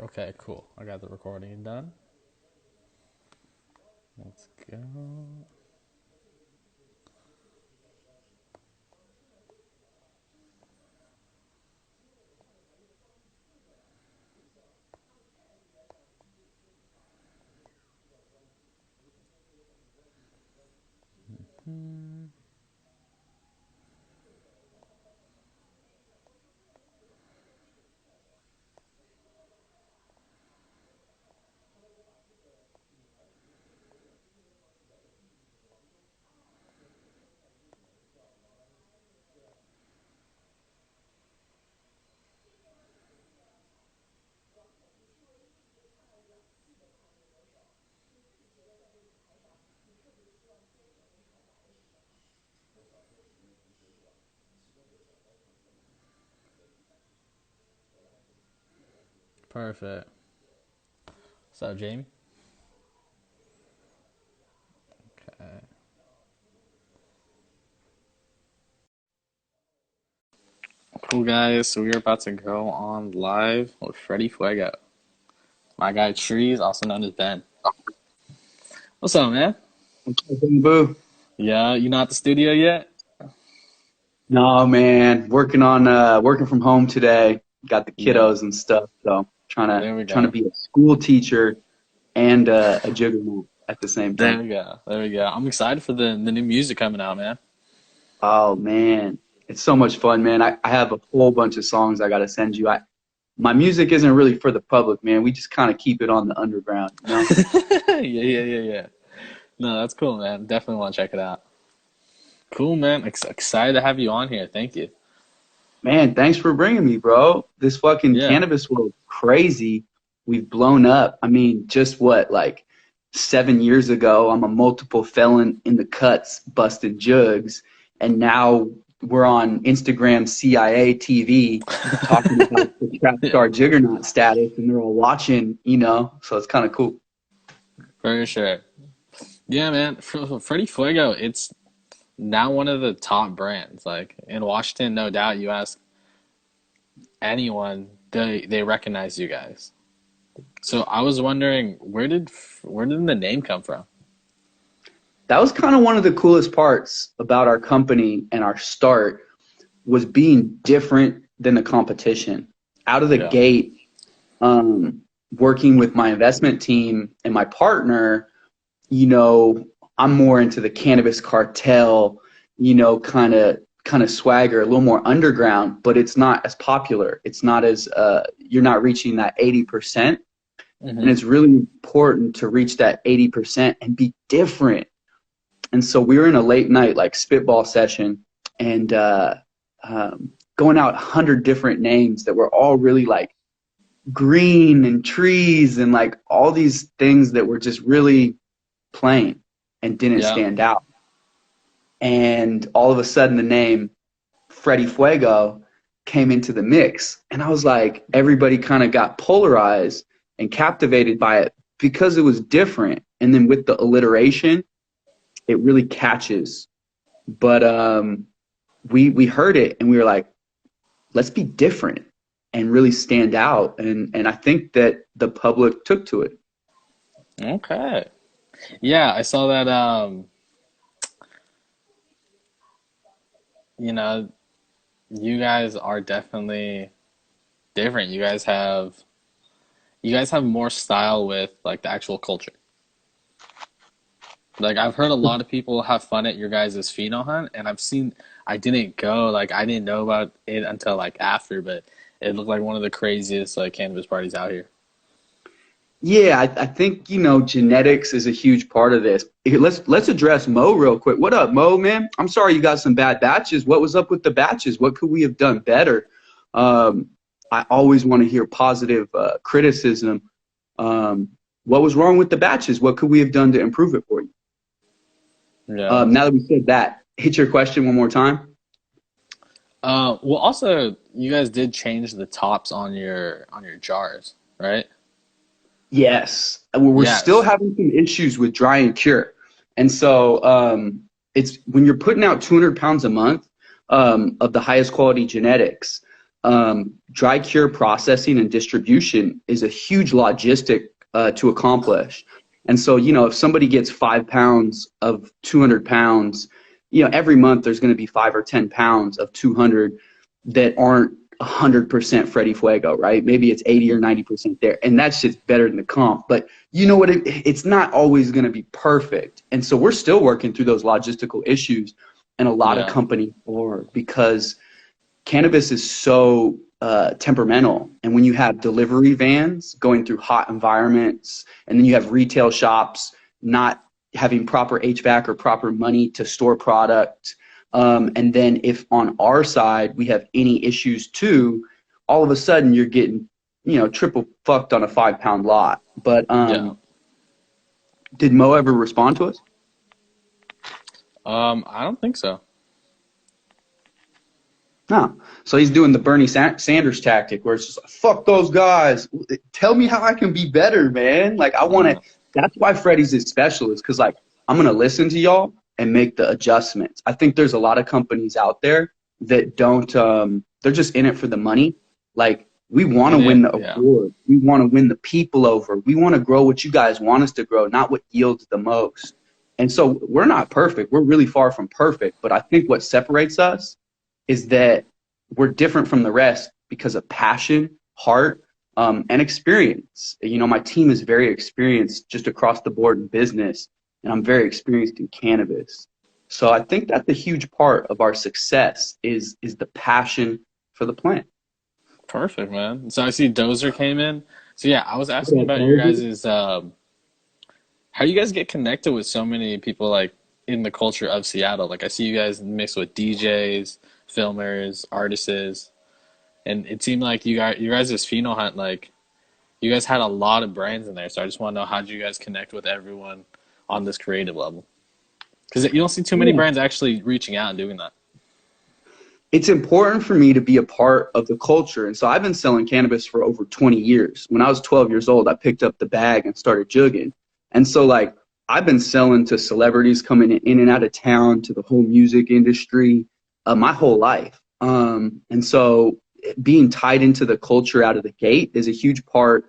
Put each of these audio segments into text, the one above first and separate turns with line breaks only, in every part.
Okay, cool. I got the recording done. Let's go. Perfect. What's up, Jamie? Okay. Cool, guys. So we're about to go on live with Freddie Fuego. My guy Trees, also known as Ben. What's up, man?
Boo.
Yeah, you not at the studio yet?
No, man. Working from home today. Got the
Yeah.
kiddos and stuff. So
There we
trying to
go.
be a school teacher and a juggernaut at the same
There
time.
we go. There we go. I'm excited for the new music coming out, man.
Oh man, it's so much fun, man. I have a whole bunch of songs I gotta send you. My music isn't really for the public, man. We just kind of keep it on the underground, you know?
Yeah. No, that's cool, man. Definitely want to check it out. Cool, man. Excited to have you on here. Thank you.
Man, thanks for bringing me, bro. This fucking
Yeah.
cannabis world crazy. We've blown up. I mean, just what, like 7 years ago, I'm a multiple felon in the cuts, busting jugs, and now we're on Instagram CIA TV talking about the trap
Yeah,
star juggernaut status, and they're all watching, you know. So it's kind of cool.
for sure. Yeah, man. Freddie Fuego, it's now one of the top brands. Like in Washington, no doubt. You ask anyone, they recognize you guys. So I was wondering, where did the name come from?
That was kind of one of the coolest parts about our company and our start was being different than the competition. Out of the
Yeah.
gate, working with my investment team and my partner, you know, I'm more into the cannabis cartel, you know, kind of swagger, a little more underground, but it's not as popular. It's not as you're not reaching that 80%. And
Hmm.
it's really important to reach that 80% and be different. And so we were in a late night like spitball session and going out 100 different names that were all really like green and trees and like all these things that were just really plain and didn't
Yeah.
stand out. And all of a sudden, the name Freddie Fuego came into the mix. And I was like, everybody kind of got polarized and captivated by it because it was different. And then with the alliteration, it really catches. But we heard it and we were like, let's be different and really stand out. And I think that the public took to it.
Okay. Yeah, I saw that. You know, you guys are definitely different. You guys have more style with like the actual culture. Like I've heard a lot of people have fun at your guys' pheno hunt, and I didn't go, like I didn't know about it until like after, but it looked like one of the craziest like cannabis parties out here.
Yeah, I think you know genetics is a huge part of this. Here, let's address Mo real quick. What up, Mo, man? I'm sorry you got some bad batches. What was up with the batches? What could we have done better? Um, I always want to hear positive criticism. Um, what was wrong with the batches? What could we have done to improve it for you?
Yeah.
Now that we said that, hit your question one more time.
Well, also you guys did change the tops on your jars, right?
Yes, we're still
Yes.
having some issues with dry and cure, and so it's when you're putting out 200 pounds a month of the highest quality genetics. dry cure processing and distribution is a huge logistic to accomplish. And so, you know, if somebody gets 5 pounds of 200 pounds, you know, every month there's going to be 5 or 10 pounds of 200 that aren't 100% Freddie Fuego, right? Maybe it's 80 or 90% there. And that's just better than the comp. But you know what? It's not always going to be perfect. And so we're still working through those logistical issues. And a lot of
Yeah.
companies are, because cannabis is so temperamental. And when you have delivery vans going through hot environments, and then you have retail shops not having proper HVAC or proper money to store product, and then if on our side we have any issues too, all of a sudden you're getting, you know, triple fucked on a 5 pound lot. But
Yeah.
did Mo ever respond to us?
I don't think so.
No. So he's doing the Bernie Sanders tactic where it's just like, fuck those guys. Tell me how I can be better, man. Like, I want to.
Uh,
That's why Freddie's is special, is because, like, I'm going to listen to y'all and make the adjustments. I think there's a lot of companies out there that don't, they're just in it for the money. Like, we want to win the
yeah.
award. We want to win the people over. We want to grow what you guys want us to grow, not what yields the most. And so we're not perfect. We're really far from perfect. But I think what separates us is that we're different from the rest because of passion, heart, and experience. You know, my team is very experienced just across the board in business, and I'm very experienced in cannabis. So I think that's a huge part of our success is the passion for the plant.
Perfect, man. So I see Dozer came in. So yeah, I was asking
Yeah,
about your guys' how you guys get connected with so many people like in the culture of Seattle. Like I see you guys mix with DJs, filmers, artists, and it seemed like you guys' Pheno Hunt, like you guys had a lot of brands in there. So I just want to know, how did you guys connect with everyone on this creative level? Because you don't see too many
yeah.
brands actually reaching out and doing that.
It's important for me to be a part of the culture. And so I've been selling cannabis for over 20 years. When I was 12 years old, I picked up the bag and started jugging. And so, like, I've been selling to celebrities coming in and out of town, to the whole music industry, my whole life. And so being tied into the culture out of the gate is a huge part.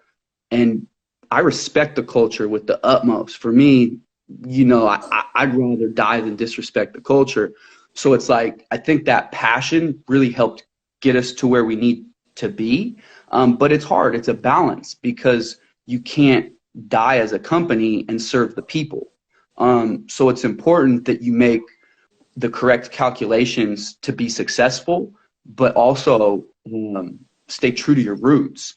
And I respect the culture with the utmost. For me, you know, I'd rather die than disrespect the culture. So it's like, I think that passion really helped get us to where we need to be. But it's hard. It's a balance because you can't die as a company and serve the people. So it's important that you make the correct calculations to be successful, but also stay true to your roots.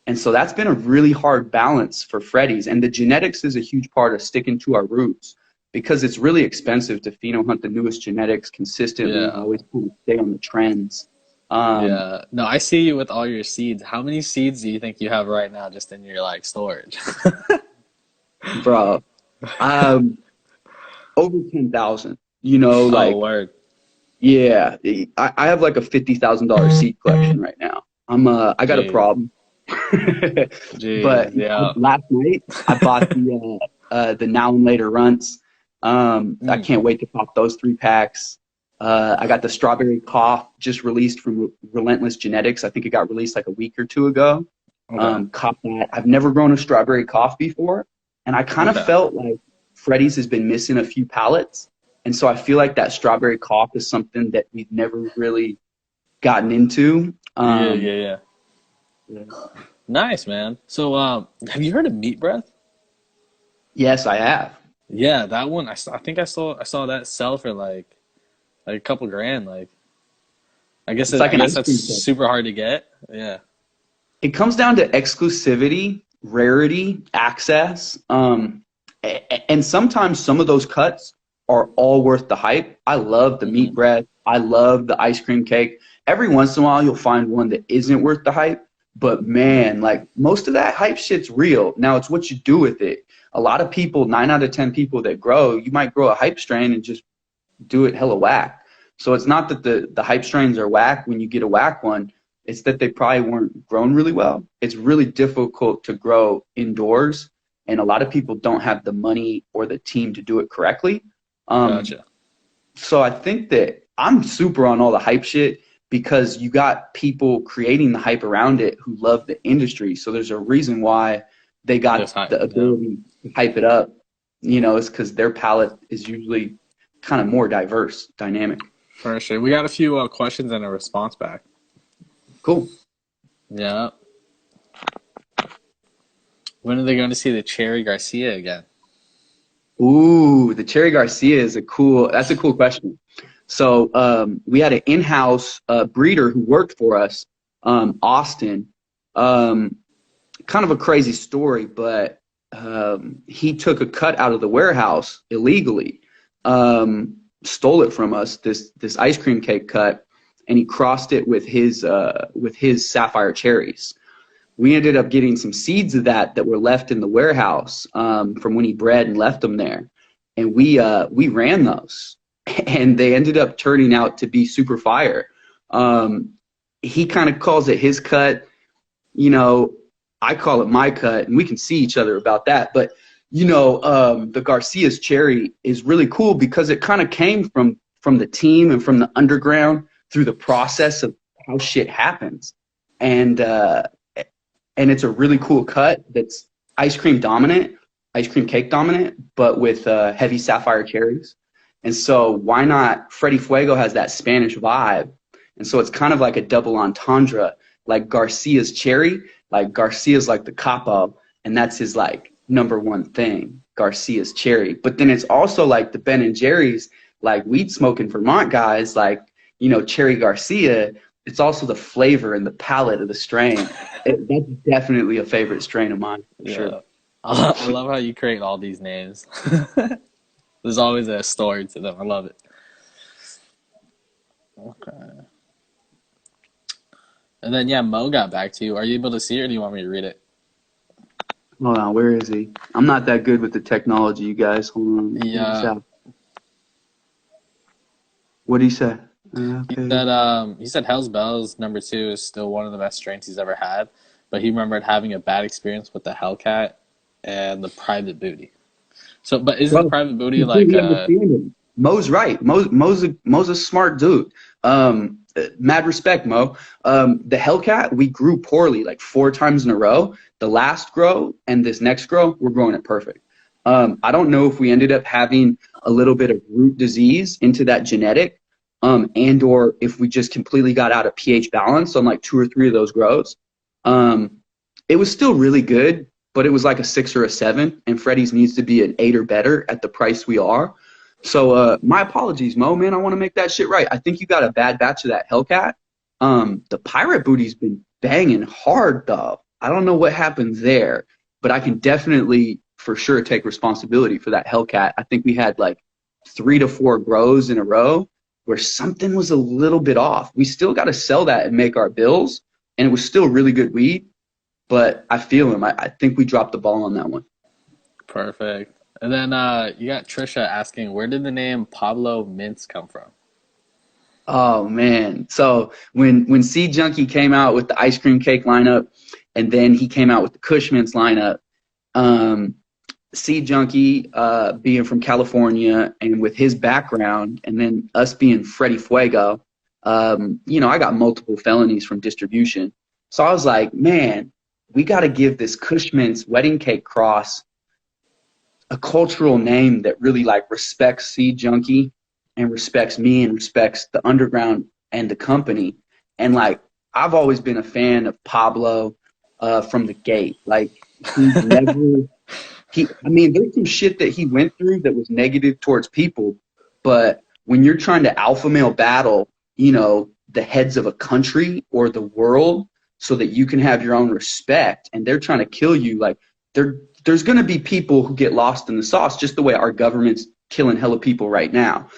And so that's been a really hard balance for Freddys. And the genetics is a huge part of sticking to our roots, because it's really expensive to pheno hunt the newest genetics consistently and
Yeah.
always kind of stay on the trends. Um,
Yeah. No, I see you with all your seeds. How many seeds do you think you have right now just in your like storage?
bro, um, over 10,000, you know,
Oh,
like,
word.
yeah, I have like a $50,000 seed collection right now. I got a
Jeez.
problem.
Jeez.
But
Yeah.
last night I bought the Now and Later runts. I
Mm,
can't wait to pop those 3 packs. I got the Strawberry Cough just released from Relentless Genetics. I think it got released like a week or two ago.
okay.
Caught that. I've never grown a strawberry cough before, and I kind of
Okay.
felt like Freddie's has been missing a few pallets, and so I feel like that strawberry cough is something that we've never really gotten into.
Yeah, yeah, yeah. Nice, man. So, have you heard of Meat Breath?
Yes, I have.
Yeah, that one. I think I saw that sell for like a couple grand. Like,
It's like
I
an
guess
ice
that's
cream cone.
super hard to get. Yeah.
It comes down to exclusivity, rarity, access, and sometimes some of those cuts are all worth the hype. I love the meat
Hmm.
bread. I love the ice cream cake. Every once in a while, you'll find one that isn't worth the hype. But
Yeah.
man, like, most of that hype shit's real. Now it's what you do with it. A lot of people, 9 out of 10 people that grow, you might grow a hype strain and just do it hella whack. So it's not that the hype strains are whack when you get a whack one. It's that they probably weren't grown really well. It's really difficult to grow indoors, and a lot of people don't have the money or the team to do it correctly. Um,
Gotcha.
so I think that I'm super on all the hype shit. because you got people creating the hype around it who love the industry. So there's a reason why they
This
got
high,
the
yeah,
ability to hype it up. You know, it's because their palette is usually kind of more diverse, dynamic.
for sure. We got a few questions and a response back.
Cool.
Yeah. When are they going to see the Cherry Garcia again?
Ooh, the Cherry Garcia is that's a cool question. So we had an in-house breeder who worked for us, Austin. Um, Kind of a crazy story, but he took a cut out of the warehouse illegally, stole it from us, this ice cream cake cut, and he crossed it with his sapphire cherries. We ended up getting some seeds of that were left in the warehouse from when he bred and left them there, and we ran those, and they ended up turning out to be super fire. He kind of calls it his cut, you know. I call it my cut, and we can see each other about that. But the Garcia's cherry is really cool because it kind of came from the team and from the underground through the process of how shit happens, and it's a really cool cut that's ice cream dominant, ice cream cake dominant, but with heavy sapphire cherries. And so why not? Freddys Fuego has that Spanish vibe, and so it's kind of like a double entendre, like Garcia's cherry. Like Garcia's like the capo, and that's his like number one thing, Garcia's cherry. But then it's also like the Ben and Jerry's, like weed smoking Vermont guys, like Cherry Garcia. It's also the flavor and the palate of the strain. That's definitely a favorite strain of mine for
Yeah.
sure.
I love how you create all these names. There's always a story to them. I love it. Okay. And then yeah, Mo got back to you. Are you able to see it or do you want me to read it?
Hold on, where is he? I'm not that good with the technology, you guys. Hold on.
Yeah.
What did he say? Okay.
He said Hell's Bells #2 is still one of the best strains he's ever had, but he remembered having a bad experience with the Hellcat and the Private Booty. So, but isn't
Bro,
Private Booty like
completely understand him. Mo's right. Mo's a smart dude. Mad respect, Mo. The Hellcat, we grew poorly like 4 times in a row. The last grow and this next grow, we're growing it perfect. I don't know if we ended up having a little bit of root disease into that genetic, and or if we just completely got out of pH balance on like 2 or 3 of those grows. It was still really good, but it was like a 6 or a 7, and Freddys needs to be an 8 or better at the price we are. So my apologies, Mo, man. I want to make that shit right. I think you got a bad batch of that Hellcat. The Pirate Booty's been banging hard, though. I don't know what happened there, but I can definitely, for sure, take responsibility for that Hellcat. I think we had like 3 to 4 grows in a row where something was a little bit off. We still got to sell that and make our bills, and it was still really good weed, but I feel him. I think we dropped the ball on that one.
perfect? And then you got Trisha asking, where did the name Pablo Mints come from?
Oh man. So when Seed Junkie came out with the ice cream cake lineup, and then he came out with the Kush Mints lineup, Seed Junkie being from California and with his background, and then us being Freddys Fuego, I got multiple felonies from distribution. So I was like, man, we got to give this Kush Mints wedding cake cross a cultural name that really like respects Seed Junkie and respects me and respects the underground and the company. And like I've always been a fan of Pablo from the gate. Like he's never I mean, there's some shit that he went through that was negative towards people, but when you're trying to alpha male battle, the heads of a country or the world so that you can have your own respect, and they're trying to kill you, like there's going to be people who get lost in the sauce, just the way our government's killing hella people right now.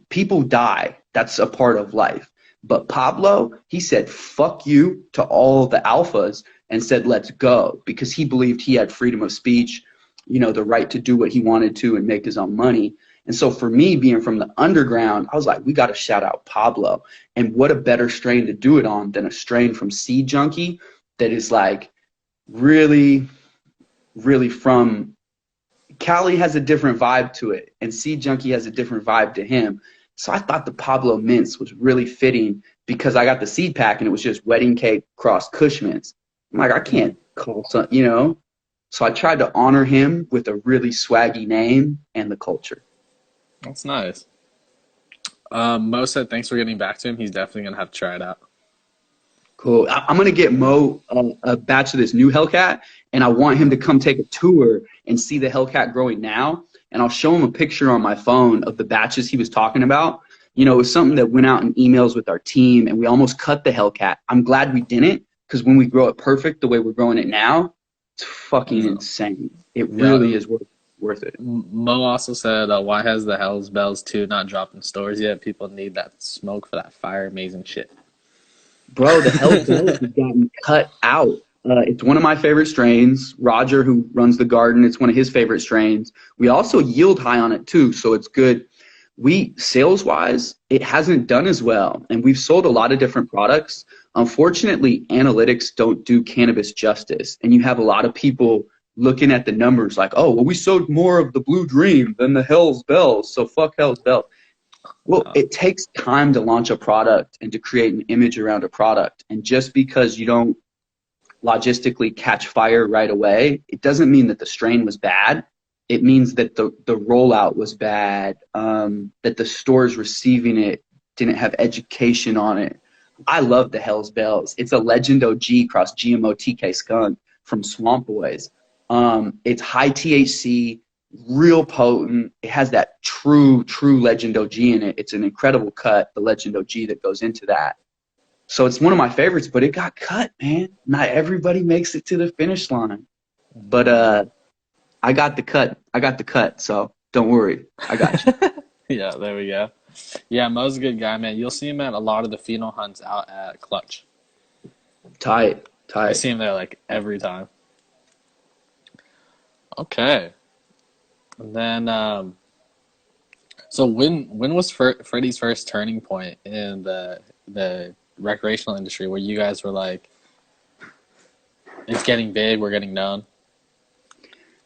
People die. That's a part of life. But Pablo, he said, fuck you to all the alphas and said, let's go, because he believed he had freedom of speech, the right to do what he wanted to and make his own money. And so for me, being from the underground, I was like, we got to shout out Pablo. And what a better strain to do it on than a strain from Seed Junkie that is like really, really from Cali has a different vibe to it, and Seed Junkie has a different vibe to him. So I thought the Pablo Mints was really fitting because I got the seed pack and it was just wedding cake cross Cushman's. I'm like, I can't call some, you know. So I tried to honor him with a really swaggy name and the culture.
That's nice. Mo said thanks for getting back to him. He's definitely gonna have to try it out.
Cool. I'm gonna get Mo a batch of this new Hellcat, and I want him to come take a tour and see the Hellcat growing now. And I'll show him a picture on my phone of the batches he was talking about. You know, it was something that went out in emails with our team, and we almost cut the Hellcat. I'm glad we didn't, because when we grow it perfect the way we're growing it now, it's fucking insane. It really
Yeah.
is worth it.
Mo also said, "Why has the Hell's Bells 2 not dropped in stores yet? People need that smoke for that fire, amazing shit."
Bro, the Hell's Bells has gotten cut out. It's one of my favorite strains. Roger, who runs the garden, it's one of his favorite strains. We also yield high on it too, so it's good. Sales-wise, it hasn't done as well, and we've sold a lot of different products. Unfortunately, analytics don't do cannabis justice, and you have a lot of people looking at the numbers like, oh, well, we sold more of the Blue Dream than the Hell's Bells, so fuck Hell's Bells. Well, it takes time to launch a product and to create an image around a product. And just because you don't logistically catch fire right away, it doesn't mean that the strain was bad. It means that the rollout was bad, that the stores receiving it didn't have education on it. I love the Hell's Bells. It's a Legend OG cross GMO TK skunk from Swamp Boys. It's high THC, real potent. It has that true Legend OG in it. It's an incredible cut, the Legend OG that goes into that. So it's one of my favorites, but it got cut, man. Not everybody makes it to the finish line. But I got the cut, so don't worry. I got you.
Yeah, there we go. Yeah, Mo's a good guy, man. You'll see him at a lot of the pheno hunts out at Clutch.
Tight.
I see him there like every time. Okay. And then, so when was Freddie's first turning point in the recreational industry where you guys were like, it's getting big, we're getting known?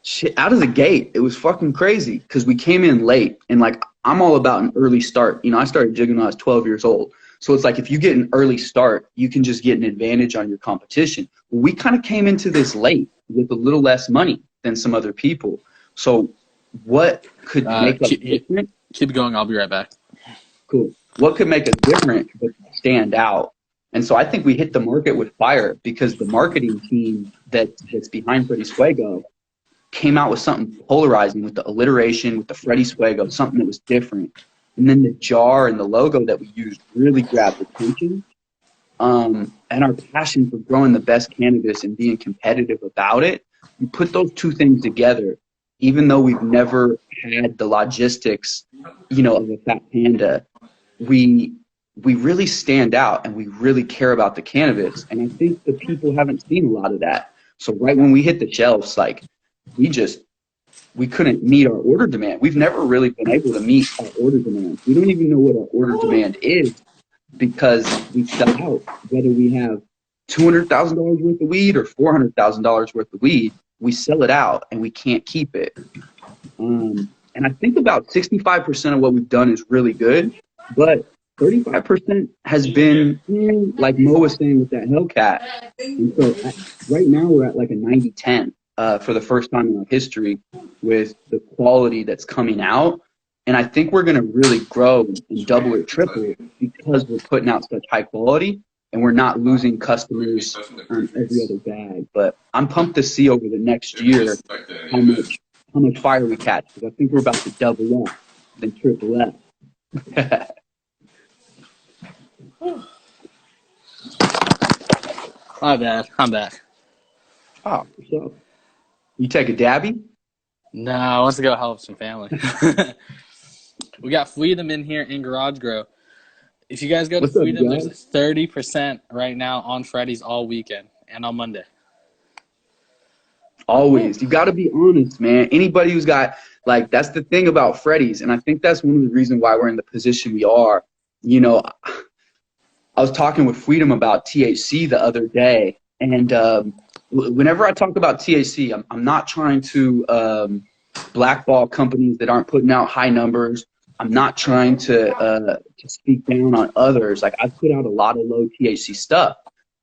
Shit, out of the gate, it was fucking crazy because we came in late, and like I'm all about an early start. You know, I started jigging when I was 12 years old. So it's like if you get an early start, you can just get an advantage on your competition. Well, we kind of came into this late with a little less money than some other people. So what could make us different?
Keep going, I'll be right back.
Cool. What could make us different but stand out? And so I think we hit the market with fire because the marketing team that's behind Freddys Fuego came out with something polarizing with the alliteration, with the Freddys Fuego, something that was different. And then the jar and the logo that we used really grabbed attention. And our passion for growing the best cannabis and being competitive about it, we put those two things together. Even though we've never had the logistics, you know, of a Fat Panda, we really stand out and we really care about the cannabis. And I think the people haven't seen a lot of that. So right when we hit the shelves, like we couldn't meet our order demand. We've never really been able to meet our order demand. We don't even know what our order demand is because we sell out. Whether we have $200,000 worth of weed or $400,000 worth of weed, we sell it out and we can't keep it. And I think about 65% of what we've done is really good, but 35% has been, like Mo was saying with that Hellcat. And so right now we're at like a 90-10 for the first time in our history with the quality that's coming out. And I think we're going to really grow and double or triple because we're putting out such high quality and we're not losing customers on every other bag. But I'm pumped to see over the next year how much fire we catch, because I think we're about to double up, then triple up.
My bad. I'm back.
Oh, so you take a dabby?
No, I want to go help some family. We got Freedom in here in Garage Grow. If you guys go to
What's up,
Freedom,
guys?
there's 30% right now on Freddy's all weekend and on Monday.
Always. You got to be honest, man. Anybody who's got, like, that's the thing about Freddys, and I think that's one of the reasons why we're in the position we are. You know, I was talking with Freedom about THC the other day, and whenever I talk about THC, I'm not trying to blackball companies that aren't putting out high numbers. I'm not trying to speak down on others. Like I've put out a lot of low THC stuff,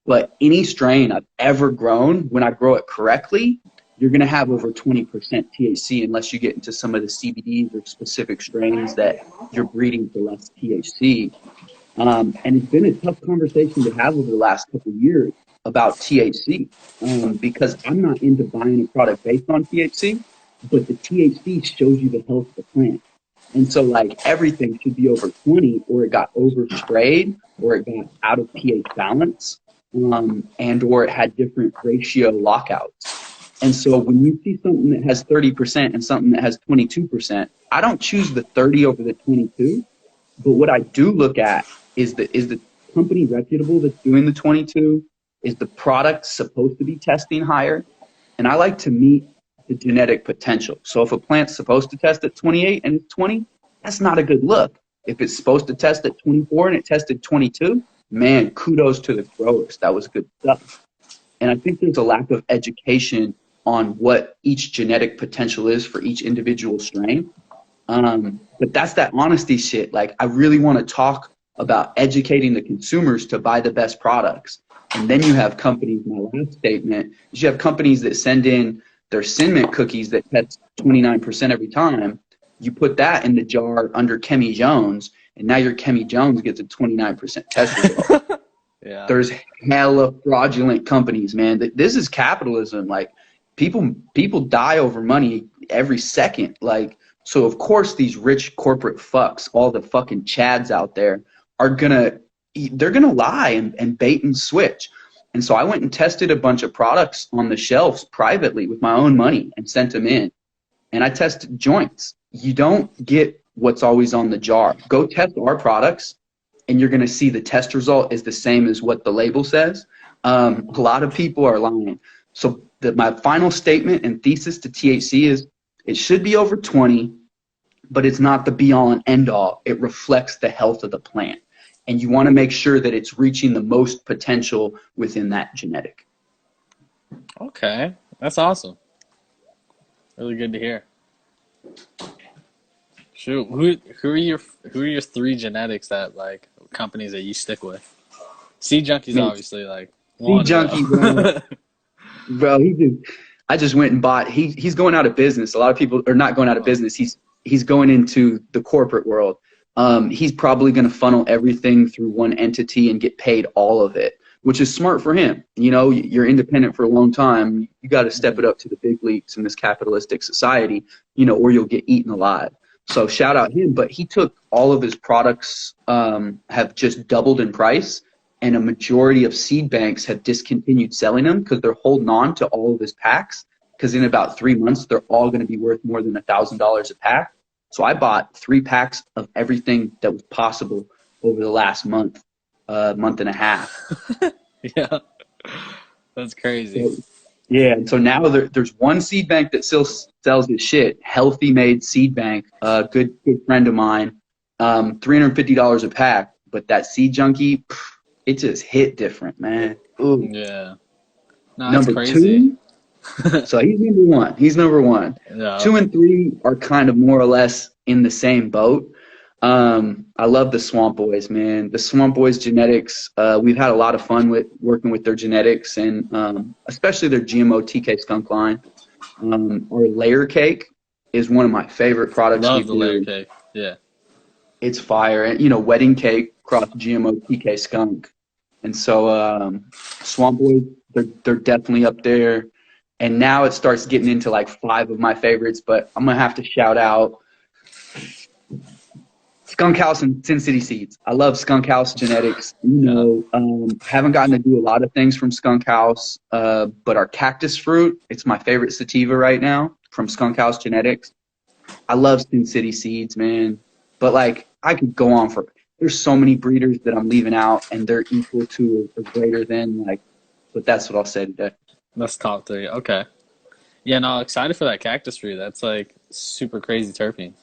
but any strain I've ever grown, when I grow it correctly, you're going to have over 20% THC unless you get into some of the CBDs or specific strains that you're breeding for less THC. And it's been a tough conversation to have over the last couple of years about THC, because I'm not into buying a product based on THC, but the THC shows you the health of the plant. And so like everything should be over 20 or it got over sprayed or it got out of pH balance, and or it had different ratio lockouts. And so when you see something that has 30% and something that has 22%, I don't choose the 30 over the 22. But what I do look at is the company reputable that's doing the 22? Is the product supposed to be testing higher? And I like to meet the genetic potential. So if a plant's supposed to test at 28 and it's 20, that's not a good look. If it's supposed to test at 24 and it tested 22, man, kudos to the growers. That was good stuff. And I think there's a lack of education on what each genetic potential is for each individual strain. But that's that honesty shit. Like, I really want to talk about educating the consumers to buy the best products. And then you have companies, my last statement, is you have companies that send in their Sin Mint cookies that test 29% every time. You put that in the jar under Kemi Jones, and now your Kemi Jones gets a 29% test result.
Yeah.
There's hella fraudulent companies, man. This is capitalism. Like, people die over money every second. Like, so of course these rich corporate fucks, all the fucking chads out there, they're gonna lie and bait and switch. And so I went and tested a bunch of products on the shelves privately with my own money and sent them in. And I tested joints. You don't get what's always on the jar. Go test our products, and you're gonna see the test result is the same as what the label says. A lot of people are lying. So my final statement and thesis to THC is it should be over 20, but it's not the be-all and end-all. It reflects the health of the plant. And you want to make sure that it's reaching the most potential within that genetic.
Okay, that's awesome. Really good to hear. Shoot, who are your three genetics that like companies that you stick with? Seed Junkie's
Man,
obviously like
Seed
one
Junkie, bro. Bro, I just went and bought. He's going out of business. A lot of people are not going out of business. He's going into the corporate world. He's probably going to funnel everything through one entity and get paid all of it, which is smart for him. You know, you're independent for a long time. You got to step it up to the big leagues in this capitalistic society, you know, or you'll get eaten alive. So shout out him. But he took all of his products, have just doubled in price, and a majority of seed banks have discontinued selling them because they're holding on to all of his packs, because in about 3 months, they're all going to be worth more than $1,000 a pack. So I bought 3 packs of everything that was possible over the last month and a half.
Yeah, that's crazy.
So, yeah, and so now there's one seed bank that still sells his shit, Healthy Made Seed Bank, good friend of mine, $350 a pack. But that Seed Junkie, it just hit different, man. Ooh.
Yeah. No, that's
Number
crazy.
2, so he's number 1. He's number 1.
Yeah.
2 and 3 are kind of more or less in the same boat. I love the Swamp Boys, man. The Swamp Boys genetics, we've had a lot of fun with working with their genetics, and especially their GMO TK skunk line. Our layer cake is one of my favorite products.
Love the layer cake. Yeah.
It's fire. And, you know, wedding cake cross GMO TK skunk. And so Swamp Boys, they're definitely up there. And now it starts getting into like 5 of my favorites, but I'm going to have to shout out Skunk House and Sin City Seeds. I love Skunk House genetics. You know, haven't gotten to do a lot of things from Skunk House, but our cactus fruit, it's my favorite sativa right now from Skunk House genetics. I love Sin City Seeds, man. But like, I could go on for, there's so many breeders that I'm leaving out, and they're equal to or greater than, like, but that's what I'll say today.
That's top 3. Okay. Yeah, no, excited for that cactus tree. That's like super crazy terpenes.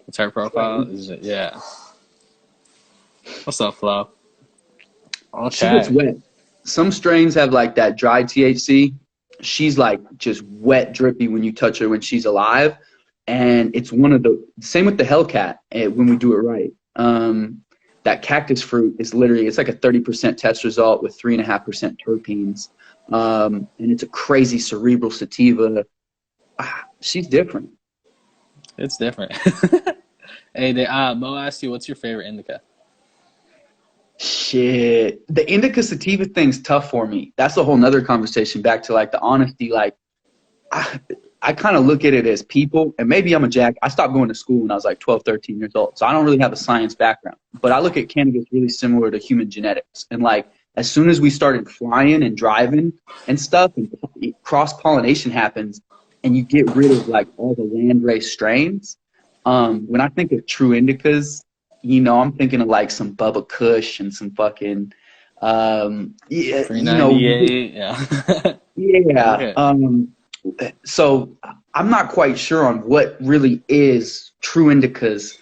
The terp profile is, yeah. What's up, Flo? Okay.
She gets wet. Some strains have like that dry THC. She's like just wet, drippy when you touch her when she's alive. and it's one of the same with the Hellcat when we do it right. That cactus fruit is literally it's like a 30% test result with 3.5% terpenes, and it's a crazy cerebral sativa. She's different.
It's different. Hey, Mo asked you, what's your favorite indica?
Shit, the indica sativa thing's tough for me. That's a whole nother conversation. Back to like the honesty, like I, I kind of look at it as people, and maybe I'm a jack. I stopped going to school when I was like 12, 13 years old, so I don't really have a science background. But I look at cannabis really similar to human genetics. And like, as soon as we started flying and driving and stuff, and cross-pollination happens, and you get rid of like all the landrace strains, when I think of true indicas, I'm thinking of like some Bubba Kush and some fucking, yeah,
398, yeah.
yeah.
Okay.
So I'm not quite sure on what really is true indicas,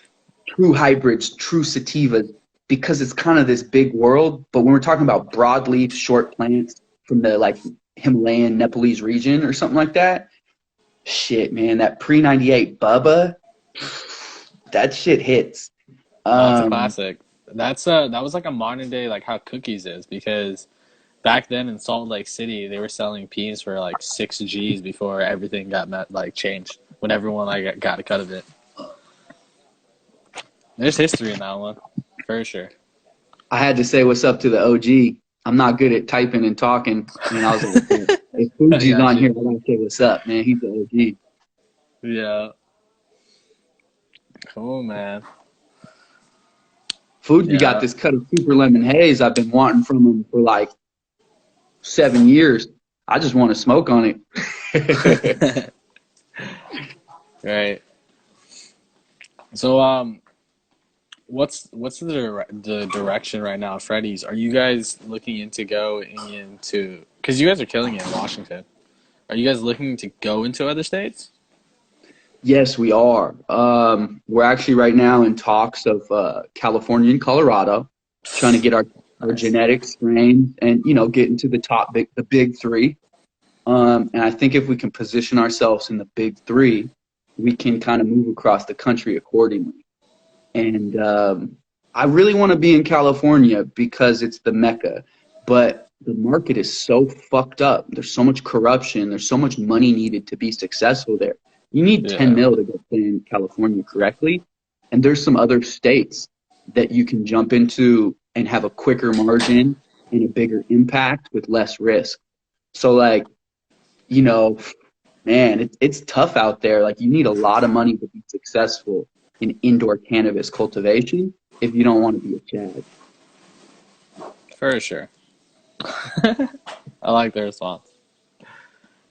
true hybrids, true sativas, because it's kind of this big world. But when we're talking about broadleaf short plants from the like Himalayan Nepalese region or something like that, shit, man, that pre-98 Bubba, that shit hits.
Oh, that's a
Um,
classic. That was like a modern day like how cookies is because back then in Salt Lake City they were selling peas for like 6 G's before everything got changed when everyone like got a cut of it. There's history in that one for sure.
I had to say what's up to the OG. I'm not good at typing and talking, and I was like, if
I
Fuji's
got
on here, I
you.
gotta say what's up, man. He's the OG.
Yeah. Cool, man.
Fuji got
Yeah.
this cut of super lemon haze I've been wanting from him for like 7 years. I just want to smoke on it.
Right. So what's the direction right now, Freddy's? Are you guys looking into going into because you guys are killing it in Washington? Are you guys looking to go into other states?
Yes, we are. We're actually right now in talks of California and Colorado, trying to get our
Nice.
genetic strains and get into the big three. And I think if we can position ourselves in the big three, we can kind of move across the country accordingly. And I really want to be in California because it's the Mecca, but the market is so fucked up. There's so much corruption. There's so much money needed to be successful there. You need 10
Yeah.
mil to go play in California correctly. And there's some other states that you can jump into and have a quicker margin and a bigger impact with less risk. So like, you know, man, it's tough out there. Like you need a lot of money to be successful in indoor cannabis cultivation if you don't want to be a Chad.
For sure. I like the response.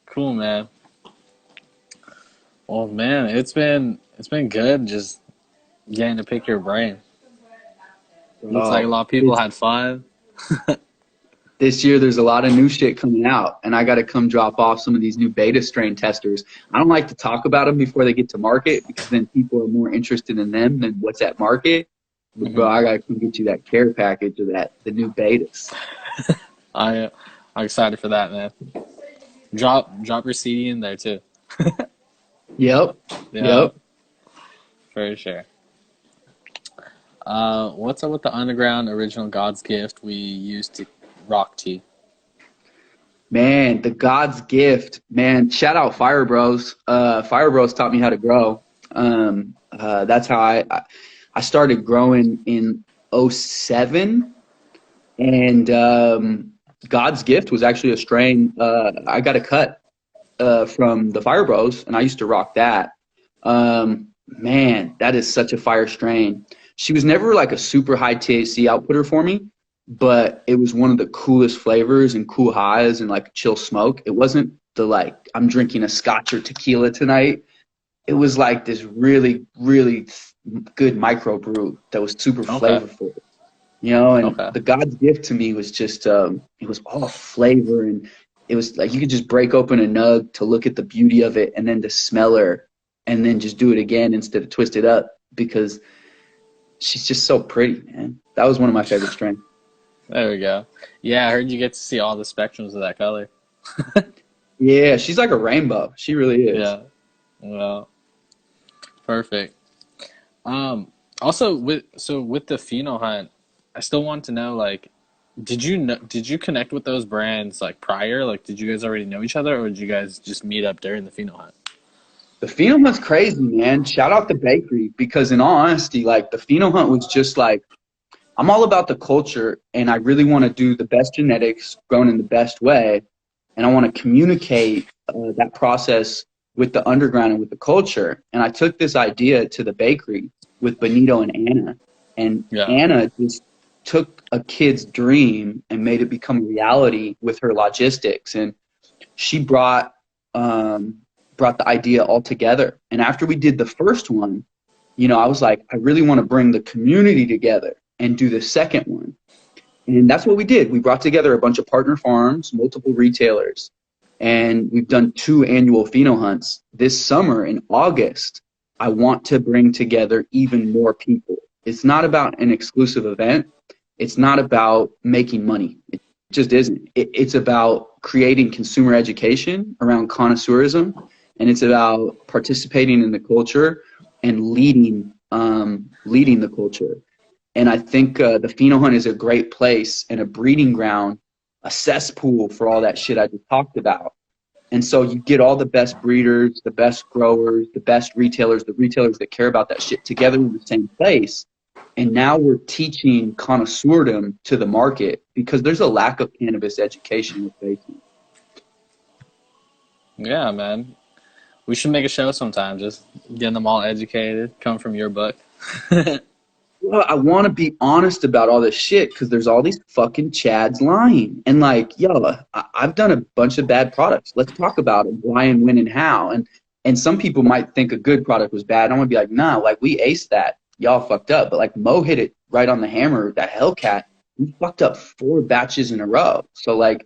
Cool, man. Well, man, it's been good just getting to pick your brain. Looks like a
Oh,
lot of people had fun.
this year there's a lot of new shit coming out, and I got to come drop off some of these new beta strain testers. I don't like to talk about them before they get to market because then people are more interested in them than what's at market. But bro,
Hmm.
I got to come get you that care package of the new betas.
I I'm excited for that, man. Drop your CD in there too.
Yep,
Yeah,
yep.
for sure. What's up with the underground original God's gift we used to rock tea?
Man, the God's gift. Man, shout out Fire Bros. Fire Bros taught me how to grow. That's how I started growing in '07, and God's gift was actually a strain. I got a cut from the Fire Bros, and I used to rock that. Man, that is such a fire strain. She was never like a super high THC outputter for me, but it was one of the coolest flavors and cool highs and like chill smoke. It wasn't the like I'm drinking a scotch or tequila tonight. It was like this really, really good micro brew that was super
Okay,
flavorful, and
okay.
the God's gift to me was just it was all flavor, and it was like you could just break open a nug to look at the beauty of it and then to smell her and then just do it again instead of twist it up because she's just so pretty, man. That was one of my favorite strains.
There we go. Yeah, I heard you get to see all the spectrums of that color.
Yeah, she's like a rainbow. She really is.
Yeah. Well, Perfect. Also with the pheno hunt, I still want to know like, did you connect with those brands like prior? Like, did you guys already know each other, or did you guys just meet up during the pheno hunt?
The Pheno Hunt's crazy, man. Shout out the bakery because, in all honesty, like the Pheno Hunt was just like I'm all about the culture, and I really want to do the best genetics grown in the best way, and I want to communicate that process with the underground and with the culture. And I took this idea to the bakery with Benito and Anna, and
Yeah.
Anna just took a kid's dream and made it become a reality with her logistics, and she um, brought the idea all together. And after we did the first one, I was like, I really want to bring the community together and do the second one. And that's what we did. We brought together a bunch of partner farms, multiple retailers, and we've done 2 annual pheno hunts. This summer in August, I want to bring together even more people. It's not about an exclusive event. It's not about making money. It just isn't. It's about creating consumer education around connoisseurism, and it's about participating in the culture and leading the culture. And I think the pheno hunt is a great place and a breeding ground, a cesspool for all that shit I just talked about. And so you get all the best breeders, the best growers, the best retailers, the retailers that care about that shit together in the same place. And now we're teaching connoisseurdom to the market because there's a lack of cannabis education with vaping.
Yeah, man. We should make a show sometime, just getting them all educated, come from your book.
Well, I want to be honest about all this shit because there's all these fucking Chads lying. And like, yo, I've done a bunch of bad products. Let's talk about it, why and when and how. And some people might think a good product was bad. I'm gonna be like, nah, like we aced that. Y'all fucked up. But like Mo hit it right on the hammer. That Hellcat, we fucked up 4 batches in a row. So like,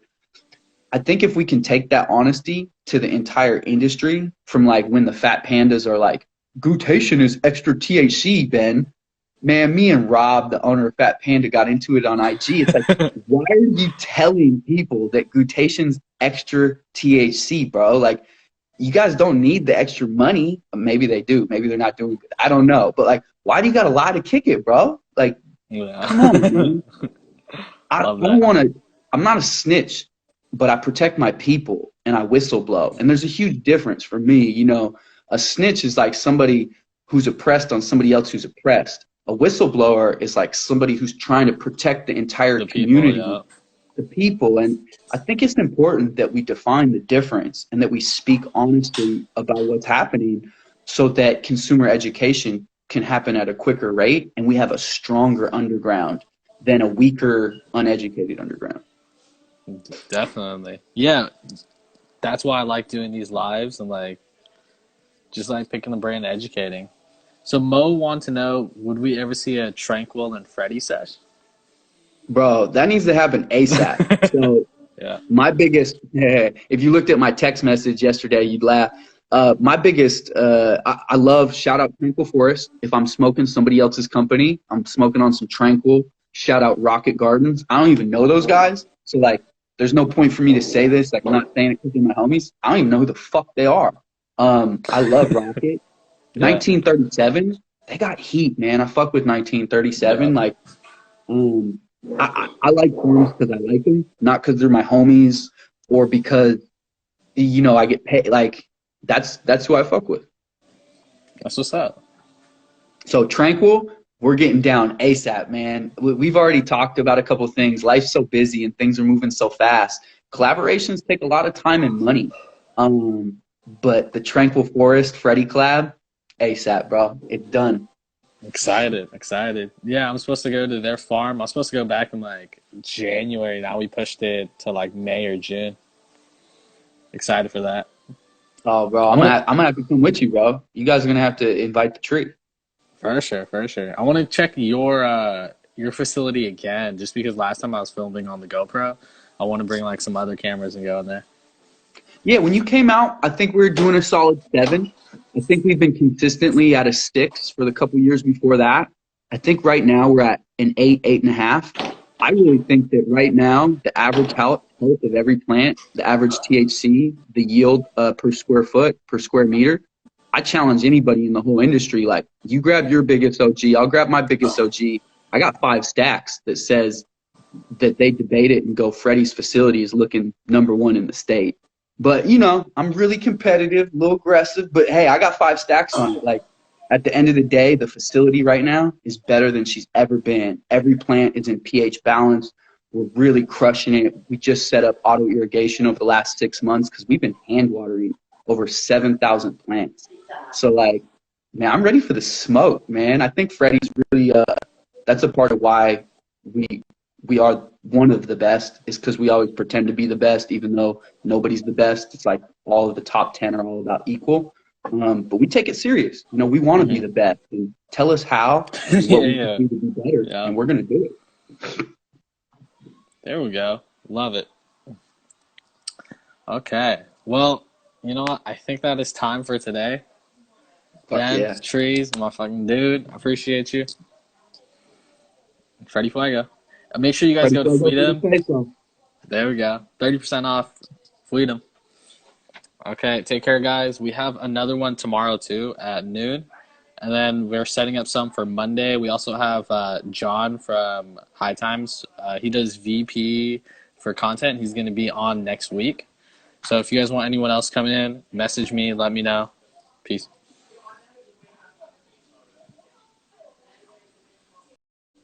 I think if we can take that honesty to the entire industry, from like when the fat pandas are like, glutation is extra THC, Ben. Man, me and Rob, the owner of Fat Panda, got into it on IG. It's like, why are you telling people that glutation's extra THC, bro? Like, you guys don't need the extra money. Maybe they do. Maybe they're not doing good. I don't know. But like, why do you got to lie to kick it, bro? Like,
Yeah.
come on, man. I
Love
don't
that.
want to. I'm not a snitch, but I protect my people and I whistle blow. And there's a huge difference for me. A snitch is like somebody who's oppressed on somebody else who's oppressed. A whistleblower is like somebody who's trying to protect the entire
The people,
community,
yeah.
the people. And I think it's important that we define the difference and that we speak honestly about what's happening so that consumer education can happen at a quicker rate and we have a stronger underground than a weaker, uneducated underground.
Definitely. Yeah, that's why I like doing these lives and like just like picking the brain and educating. So Mo want to know, would we ever see a Tranquil and Freddy sesh?
Bro, that needs to happen ASAP. So
Yeah.
my biggest, if you looked at my text message yesterday, you'd laugh. My biggest, I love shout out Tranquil Forest. If I'm smoking somebody else's company, I'm smoking on some Tranquil. Shout out Rocket Gardens. I don't even know those guys. So like, there's no point for me to say this. Like, I'm not saying it because they're my homies. I don't even know who the fuck they are. I love Rocket.
Yeah.
1937, they got heat, man. I fuck with 1937.
Yeah.
Like, I like forms because I like them, not because they're my homies or because I get paid. Like that's who I fuck with.
That's what's up.
So Tranquil, we're getting down ASAP, man. We've already talked about a couple things. Life's so busy and things are moving so fast. Collaborations take a lot of time and money. But the Tranquil Forest Freddy collab, ASAP, bro. It's done.
Excited, excited. Yeah, I'm supposed to go to their farm. I was supposed to go back in like January. Now we pushed it to like May or June. Excited for that.
Oh, bro,
I
I'm
want
gonna I'm gonna have to come with you, bro. You guys are gonna have to invite the tree.
for sure, for sure. I want to check your facility again, just because last time I was filming on the GoPro. I want to bring like some other cameras and go in there.
Yeah, when you came out, I think we were doing a solid 7. I think we've been consistently at a 6 for the couple years before that. I think right now we're at an 8, 8.5. I really think that right now the average health of every plant, the average THC, the yield per square foot, per square meter, I challenge anybody in the whole industry. Like, you grab your biggest OG, I'll grab my biggest OG. I got 5 stacks that says that they debate it and go, Freddys facility is looking #1 in the state. But, you know, I'm really competitive, a little aggressive, but hey, I got 5 stacks on it. Like, at the end of the day, the facility right now is better than she's ever been. Every plant is in pH balance. We're really crushing it. We just set up auto irrigation over the last 6 months because we've been hand watering over 7,000 plants. So, like, man, I'm ready for the smoke, man. I think Freddie's really, that's a part of why we are one of the best, is because we always pretend to be the best, even though nobody's the best. It's like all of the top 10 are all about equal. But we take it serious. You know, we want to be the best. And tell us how and what
Yeah,
we can
yeah,
do to be better,
yeah.
and we're going to do it.
There we go. Love it. Okay. Well, you know what? I think that is time for today.
Fuck
Ben,
yeah.
Trees, my fucking dude. I appreciate you. Freddie Fuego. And make sure you guys
Ready
go to
for the
Freedom.
say so.
There we go. 30% off Freedom. Okay, take care, guys. We have another one tomorrow, too, at noon. And then we're setting up some for Monday. We also have John from High Times. He does VP for content. He's going to be on next week. So if you guys want anyone else coming in, message me, let me know. Peace.